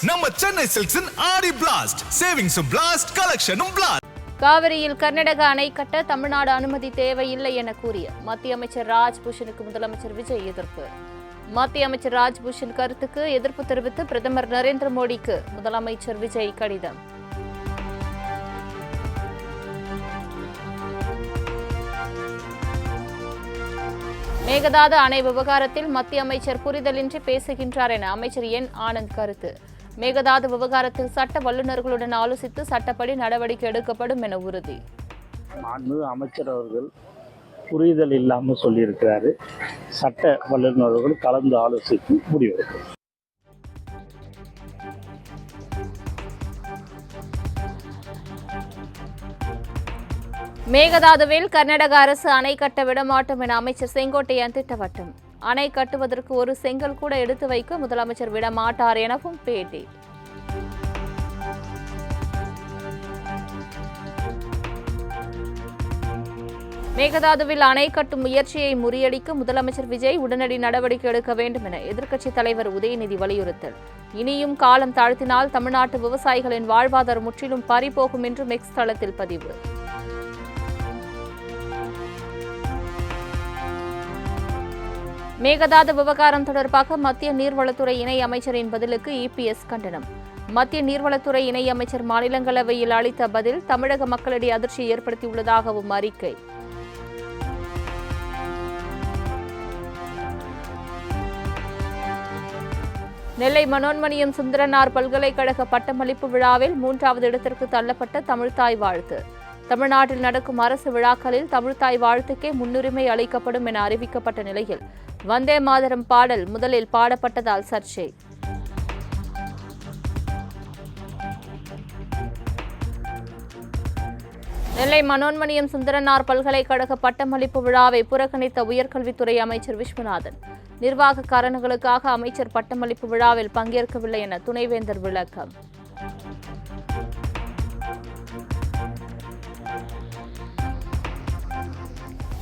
நம்ம சென்னை சில்க்ஸின் ஆடி blast, சேவிங்ஸும் blast, கலெக்ஷனும் blast. காவிரியில் கர்நாடக அணை கட்ட தமிழ்நாடு அனுமதி தேவையில்லை என கூறிய மத்திய அமைச்சர் ராஜ்பூஷனுக்கு முதலமைச்சர் விஜய் எதிர்ப்பு. மத்திய அமைச்சர் ராஜ்பூஷன் கருத்துக்கு எதிர்ப்பு தெரிவித்து பிரதமர் நரேந்திர மோடிக்கு முதலமைச்சர் விஜய் கடிதம். மேகதாது அணை விவகாரத்தில் மத்திய அமைச்சர் புரிதலின்றி பேசுகின்றார் என அமைச்சர் என் ஆனந்த் கருத்து. மேகதாது விவகாரத்தில் சட்ட வல்லுநர்களுடன் ஆலோசித்து சட்டப்படி நடவடிக்கை எடுக்கப்படும் என உறுதி. அமைச்சர் அவர்கள் புரிதல் இல்லாமல் சொல்லியிருக்கிறாரு. சட்ட வல்லுநர்கள் கலந்து ஆலோசித்து முடிவெடுக்கும். மேகதாதுவில் கர்நாடக அரசு அணை கட்ட விடமாட்டோம் என அமைச்சர் செங்கோட்டையன் திட்டவட்டம். அணை கட்டுவதற்கு ஒரு செங்கல் கூட எடுத்து வைக்க முதலமைச்சர் விடமாட்டார் எனவும் பேட்டி. மேகதாதுவில் அணை கட்டும் முயற்சியை முறியடிக்க முதலமைச்சர் விஜய் உடனடி நடவடிக்கை எடுக்க வேண்டும் என எதிர்க்கட்சித் தலைவர் உதயநிதி வலியுறுத்தல். இனியும் காலம் தாழ்த்தினால் தமிழ்நாட்டு விவசாயிகளின் வாழ்வாதாரம் முற்றிலும் பறிபோகும் என்று எக்ஸ் தளத்தில் பதிவு. மேகதாது விவகாரம் தொடர்பாக மத்திய நீர்வளத்துறை இணை அமைச்சரின் பதிலுக்கு இபிஎஸ் கண்டனம். மத்திய நீர்வளத்துறை இணை அமைச்சர் மாநிலங்களவையில் அளித்த பதில் தமிழக மக்களிடையே அதிர்ச்சியை ஏற்படுத்தியுள்ளதாகவும் அறிக்கை. நெல்லை மனோன்மணியம் சுந்தரனார் பல்கலைக்கழக பட்டமளிப்பு விழாவில் 3வது இடத்திற்கு தள்ளப்பட்ட தமிழ்த்தாய் வாழ்த்து. தமிழ்நாட்டில் நடக்கும் அரசு விழாக்களில் தமிழ்த்தாய் வாழ்த்துக்கே முன்னுரிமை அளிக்கப்படும் என அறிவிக்கப்பட்ட நிலையில் வந்தே மாதரம் பாடல் முதலில் பாடப்பட்டதால் சர்ச்சை. நெல்லை மனோன்மணியம் சுந்தரனார் பல்கலைக்கழக பட்டமளிப்பு விழாவை புறக்கணித்த உயர்கல்வித்துறை அமைச்சர் விஸ்வநாதன். நிர்வாக காரணங்களுக்காக அமைச்சர் பட்டமளிப்பு விழாவில் பங்கேற்கவில்லை என துணைவேந்தர் விளக்கம்.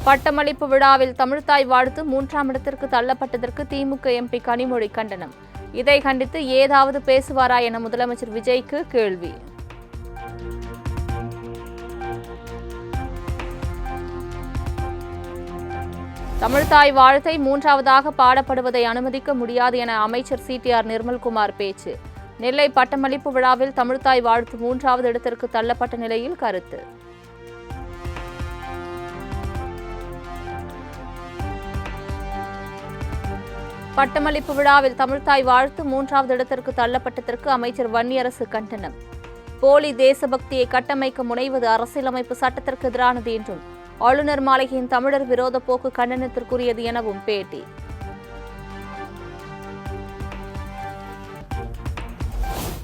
பட்டமளிப்பு விழாவில் தமிழ்த்தாய் வாழ்த்து 3ஆம் இடத்திற்கு தள்ளப்பட்டதற்கு திமுக எம்பி கனிமொழி கண்டனம். இதை கண்டித்து ஏதாவது பேசுவாரா என முதலமைச்சர் விஜய்க்கு கேள்வி. தமிழ்த்தாய் வாழ்த்தை 3ஆவதாக பாடப்படுவதை அனுமதிக்க முடியாது என அமைச்சர் சிடிஆர் நிர்மல்குமார் பேச்சு. நெல்லை பட்டமளிப்பு விழாவில் தமிழ்த்தாய் வாழ்த்து 3ஆவது இடத்திற்கு தள்ளப்பட்ட நிலையில் கருத்து. பட்டமளிப்பு விழாவில் தமிழ்த்தாய் வாழ்த்து 3ஆவது இடத்திற்கு தள்ளப்பட்டதற்கு அமைச்சர் வன்னியரசு கண்டனம். போலி தேசபக்தியை கட்டமைக்க முனைவது அரசியலமைப்பு சட்டத்திற்கு எதிரானது என்றும் ஆளுநர் மாளிகையின் தமிழர் விரோத போக்கு கண்டனத்திற்குரியது எனவும் பேட்டி.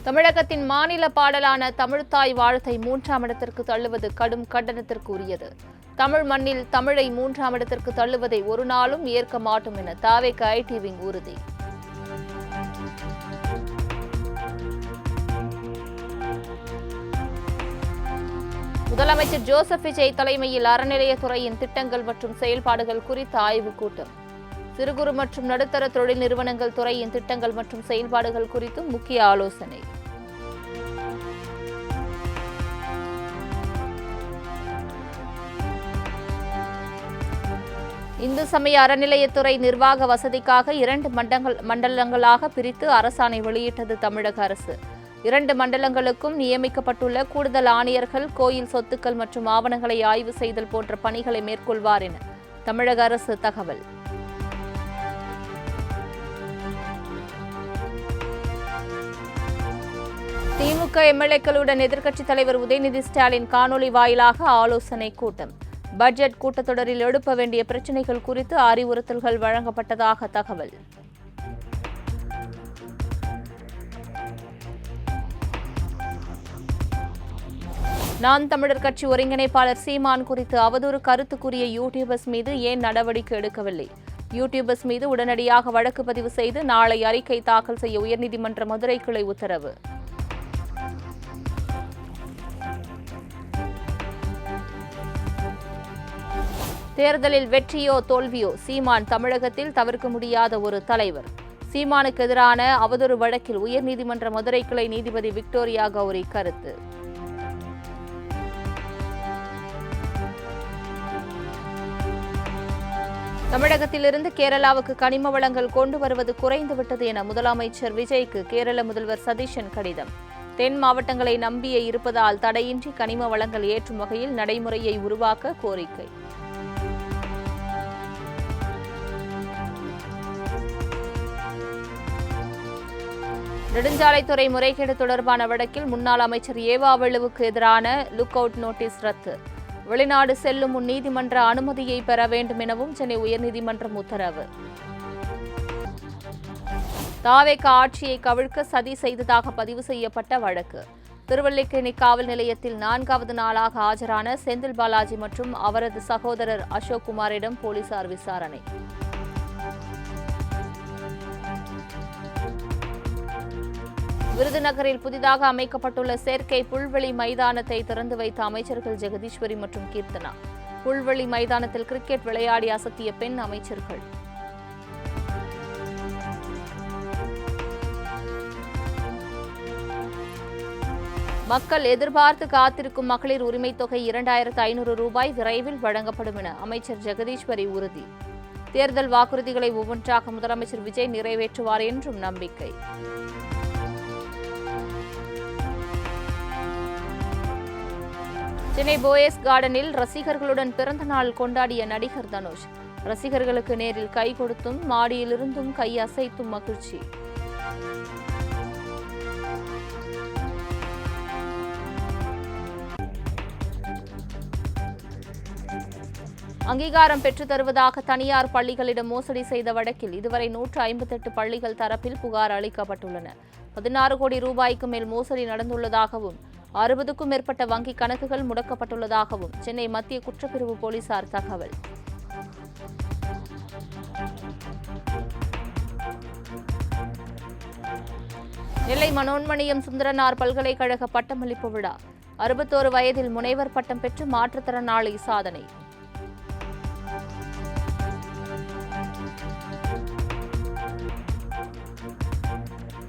தமிழகத்தின் மாநில பாடலான தமிழ்த்தாய் வாழ்த்தை 3ஆம் இடத்திற்கு தள்ளுவது கடும் கண்டனத்திற்குரியது. தமிழ் மண்ணில் தமிழை 3ஆம் இடத்திற்கு தள்ளுவதை ஒரு நாளும் ஏற்க மாட்டோம் என தாவேக ஐடி விங் உறுதி. முதலமைச்சர் ஜோசப் விஜய் தலைமையில் அறநிலையத்துறையின் திட்டங்கள் மற்றும் செயல்பாடுகள் குறித்த ஆய்வுக் கூட்டம். சிறு குறு மற்றும் நடுத்தர தொழில் நிறுவனங்கள் துறையின் திட்டங்கள் மற்றும் செயல்பாடுகள் குறித்து முக்கிய ஆலோசனை. இந்து சமய அறநிலையத்துறை நிர்வாக வசதிக்காக 2 மண்டலங்களாக பிரித்து அரசாணை வெளியிட்டது தமிழக அரசு. 2 மண்டலங்களுக்கும் நியமிக்கப்பட்டுள்ள கூடுதல் ஆணையர்கள் கோயில் சொத்துக்கள் மற்றும் ஆவணங்களை ஆய்வு செய்தல் போன்ற பணிகளை மேற்கொள்வார் என தமிழக அரசு தகவல். திமுக எம்எல்ஏக்களுடன் எதிர்க்கட்சித் தலைவர் உதயநிதி ஸ்டாலின் காணொலி வாயிலாக ஆலோசனை கூட்டம். பட்ஜெட் கூட்டத்தொடரில் எழுப்ப வேண்டிய பிரச்சினைகள் குறித்து அறிவுறுத்தல்கள் வழங்கப்பட்டதாக தகவல். நான் தமிழர் கட்சி ஒருங்கிணைப்பாளர் சீமான் குறித்து அவதூறு கருத்து கூறிய யூடியூபர்ஸ் மீது ஏன் நடவடிக்கை எடுக்கவில்லை? யூடியூபர்ஸ் மீது உடனடியாக வழக்கு பதிவு செய்து நாளை அறிக்கை தாக்கல் செய்ய உயர்நீதிமன்ற மதுரை கிளை உத்தரவு. தேர்தலில் வெற்றியோ தோல்வியோ சீமான் தமிழகத்தில் தவிர்க்க முடியாத ஒரு தலைவர். சீமானுக்கு எதிரான அவதூறு வழக்கில் உயர்நீதிமன்ற மதுரை கிளை நீதிபதி விக்டோரியா கௌரி கருத்து. தமிழகத்திலிருந்து கேரளாவுக்கு கனிம வளங்கள் கொண்டு வருவது குறைந்துவிட்டது என முதலமைச்சர் விஜய்க்கு கேரள முதல்வர் சதீஷன் கடிதம். தென் மாவட்டங்களை நம்பியே இருப்பதால் தடையின்றி கனிம வளங்கள் ஏற்றும் வகையில் நடைமுறையை உருவாக்க கோரிக்கை. நெடுஞ்சாலைத்துறை முறைகேடு தொடர்பான வழக்கில் முன்னாள் அமைச்சர் ஏவாவேலுவுக்கு எதிரான லுக் அவுட் நோட்டீஸ் ரத்து. வெளிநாடு செல்லும் முன் நீதிமன்ற அனுமதியை பெற வேண்டும் எனவும் சென்னை உயர்நீதிமன்றம் உத்தரவு. தாவேக ஆட்சியை கவிழ்க்க சதி செய்ததாக பதிவு செய்யப்பட்ட வழக்கு. திருவல்லிக்கேணி காவல் நிலையத்தில் 4வது நாளாக ஆஜரான செந்தில் பாலாஜி மற்றும் அவரது சகோதரர் அசோக் குமாரிடம் போலீசார் விசாரணை. விருதுநகரில் புதிதாக அமைக்கப்பட்டுள்ள செயற்கை புல்வெளி மைதானத்தை திறந்து வைத்த அமைச்சர்கள் ஜெகதீஸ்வரி மற்றும் கீர்த்தனா. புல்வெளி மைதானத்தில் கிரிக்கெட் விளையாடி அசத்திய பெண் அமைச்சர்கள். மக்கள் எதிர்பார்த்து காத்திருக்கும் மகளிர் உரிமைத் தொகை 2500 ரூபாய் விரைவில் வழங்கப்படும் என அமைச்சர் ஜெகதீஸ்வரி உறுதி. தேர்தல் வாக்குறுதிகளை ஒவ்வொன்றாக முதலமைச்சர் விஜய் நிறைவேற்றுவார் என்றும் நம்பிக்கை. சென்னை போயஸ் கார்டனில் ரசிகர்களுடன் பிறந்த நாள் கொண்டாடிய நடிகர் தனுஷ். ரசிகர்களுக்கு நேரில் கை கொடுத்தும் மாடியிலிருந்தும் கை அசைத்தும் மகிழ்ச்சி. அங்கீகாரம் பெற்றுத் தருவதாக தனியார் பள்ளிகளிடம் மோசடி செய்த வழக்கில் இதுவரை 158 பள்ளிகள் தரப்பில் புகார் அளிக்கப்பட்டுள்ளன. 16 கோடி ரூபாய்க்கு மேல் மோசடி நடந்துள்ளதாகவும் 60க்கும் மேற்பட்ட வங்கிக் கணக்குகள் முடக்கப்பட்டுள்ளதாகவும் சென்னை மத்திய குற்றப்பிரிவு போலீசார் தகவல். நெல்லை மனோன்மணியம் சுந்தரனார் பல்கலைக்கழக பட்டமளிப்பு விழா. 61 வயதில் முனைவர் பட்டம் பெற்று மாற்றுத்திறனாளி சாதனை.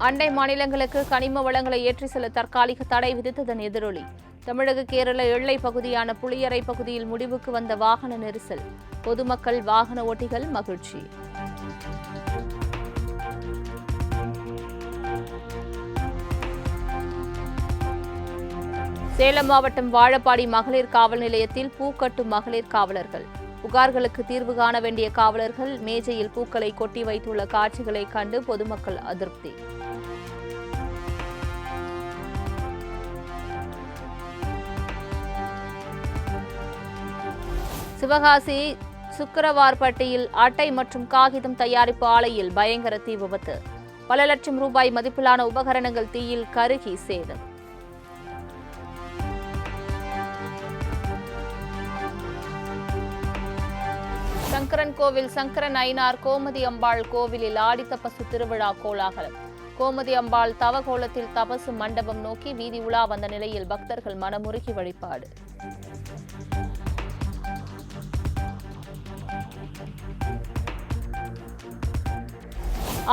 அண்டை மாநிலங்களுக்கு கனிம வளங்களை ஏற்றி செல்ல தற்காலிக தடை விதித்ததன் எதிரொலி. தமிழக கேரள எல்லை பகுதியான புளியரை பகுதியில் முடிவுக்கு வந்த வாகன நெரிசல். பொதுமக்கள் வாகன ஓட்டிகள் மகிழ்ச்சி. சேலம் மாவட்டம் வாழப்பாடி மகளிர் காவல் நிலையத்தில் பூக்கட்டும் மகளிர் காவலர்கள். புகார்களுக்கு தீர்வு காண வேண்டிய காவலர்கள் மேஜையில் பூக்களை கொட்டி வைத்துள்ள காட்சிகளை கண்டு பொதுமக்கள் அதிருப்தி. சிவகாசி சுக்கரவார்பட்டியில் அட்டை மற்றும் காகிதம் தயாரிப்பு ஆலையில் பயங்கர தீ விபத்து. பல லட்சம் ரூபாய் மதிப்பிலான உபகரணங்கள் தீயில் கருகி சேதம். சங்கரன் கோவில் சங்கரன் ஐனார் கோமதி அம்பாள் கோவிலில் ஆடித்தபசு திருவிழா கோலாகலம். கோமதி அம்பாள் தவகோலத்தில் தபசு மண்டபம் நோக்கி வீதி உலா வந்த நிலையில் பக்தர்கள் மனமுருகி வழிபாடு.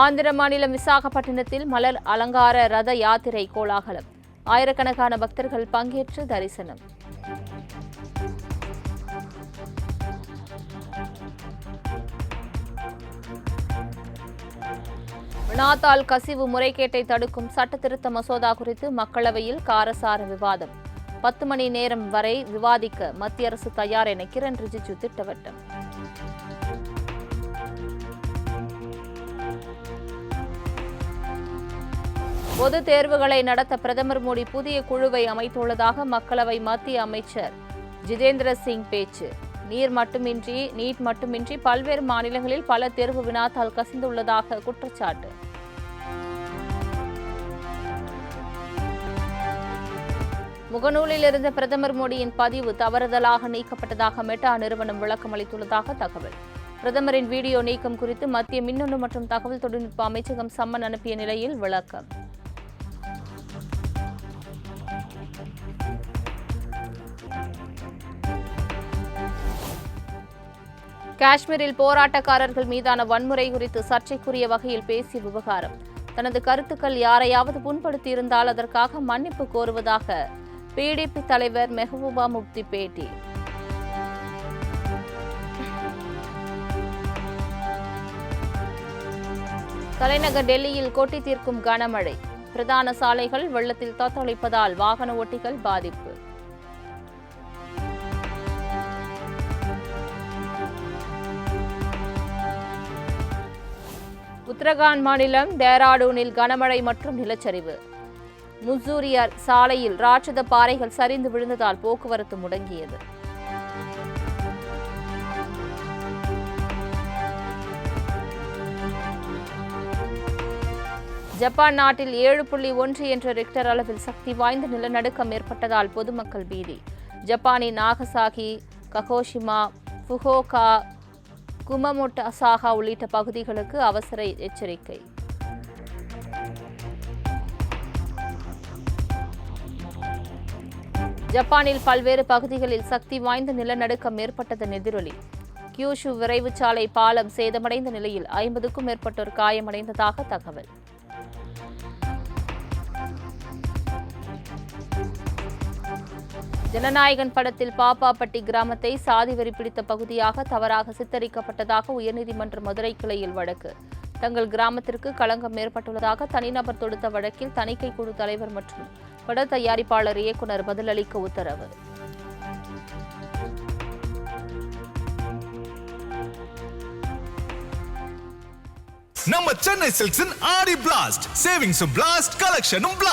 ஆந்திர மாநிலம் விசாகப்பட்டினத்தில் மலர் அலங்கார ரத யாத்திரை கோலாகலம். ஆயிரக்கணக்கான பக்தர்கள் பங்கேற்று தரிசனம். வினாத்தாள் கசிவு முறைகேட்டை தடுக்கும் சட்ட திருத்த மசோதா குறித்து மக்களவையில் காரசார விவாதம். 10 மணி நேரம் வரை விவாதிக்க மத்திய அரசு தயார் என கிரண் ரிஜிஜு திட்டவட்டம். பொது தேர்வுகளை நடத்த பிரதமர் மோடி புதிய குழுவை அமைத்துள்ளதாக மக்களவை மத்திய அமைச்சர் ஜிதேந்திர சிங் பேச்சு. நீட் மட்டுமின்றி பல்வேறு மாநிலங்களில் பல தேர்வு வினாத்தாள் கசிந்துள்ளதாக குற்றச்சாட்டு. முகநூலில் இருந்த பிரதமர் மோடியின் பதிவு தவறுதலாக நீக்கப்பட்டதாக மெட்டா நிறுவனம் விளக்கம் அளித்துள்ளதாக தகவல். பிரதமரின் வீடியோ நீக்கம் குறித்து மத்திய மின்னணு மற்றும் தகவல் தொழில்நுட்ப அமைச்சகம் சம்மன் அனுப்பிய நிலையில் விளக்கம். காஷ்மீரில் போராட்டக்காரர்கள் மீதான வன்முறை குறித்து சர்ச்சைக்குரிய வகையில் பேசிய விவகாரம். தனது கருத்துக்கள் யாரையாவது புண்படுத்தியிருந்தால் அதற்காக மன்னிப்பு கோருவதாக பிடிபி தலைவர் மெஹபூபா முப்தி பேட்டி. தலைநகர் டெல்லியில் கொட்டி தீர்க்கும் கனமழை. பிரதான சாலைகள் வெள்ளத்தில் தத்தளிப்பதால் வாகன ஓட்டிகள் பாதிப்பு. உத்தரகாண்ட் மாநிலம் டேராடூனில் கனமழை மற்றும் நிலச்சரிவு. முசூரியார் சாலையில் ராட்சத பாறைகள் சரிந்து விழுந்ததால் போக்குவரத்து முடங்கியது. ஜப்பான் நாட்டில் 7.1 என்ற ரிக்டர் அளவில் சக்தி வாய்ந்த நிலநடுக்கம் ஏற்பட்டதால் பொதுமக்கள் பீதி. ஜப்பானின் நாகசாகி, ககோஷிமா, ஃபுகோகா, குமமோட்டோசாகா உள்ளிட்ட பகுதிகளுக்கு அவசர எச்சரிக்கை. ஜப்பானில் பல்வேறு பகுதிகளில் சக்தி வாய்ந்த நிலநடுக்கம் ஏற்பட்டதன் எதிரொலி. கியூஷு விரைவுச்சாலை பாலம் சேதமடைந்த நிலையில் 50க்கும் மேற்பட்டோர் காயமடைந்ததாக தகவல். ஜனநாயகன் படத்தில் பாப்பாப்பட்டி கிராமத்தை சாதி வெறி பிடித்த பகுதியாக தவறாக சித்தரிக்கப்பட்டதாக உயர்நீதிமன்ற மதுரை கிளையில் வழக்கு. தங்கள் கிராமத்திற்கு களங்கம் ஏற்பட்டுள்ளதாக தனிநபர் தொடுத்த வழக்கில் தணிக்கை குழு தலைவர் மற்றும் பட தயாரிப்பாளர் இயக்குநர் பதிலளிக்க உத்தரவு. நம்ம சென்னை சில்க்ஸின் ஆடி பிளாஸ்ட் சேவிங்ஸும் பிளாஸ்ட் கலெக்ஷனும் பிளாஸ்ட்.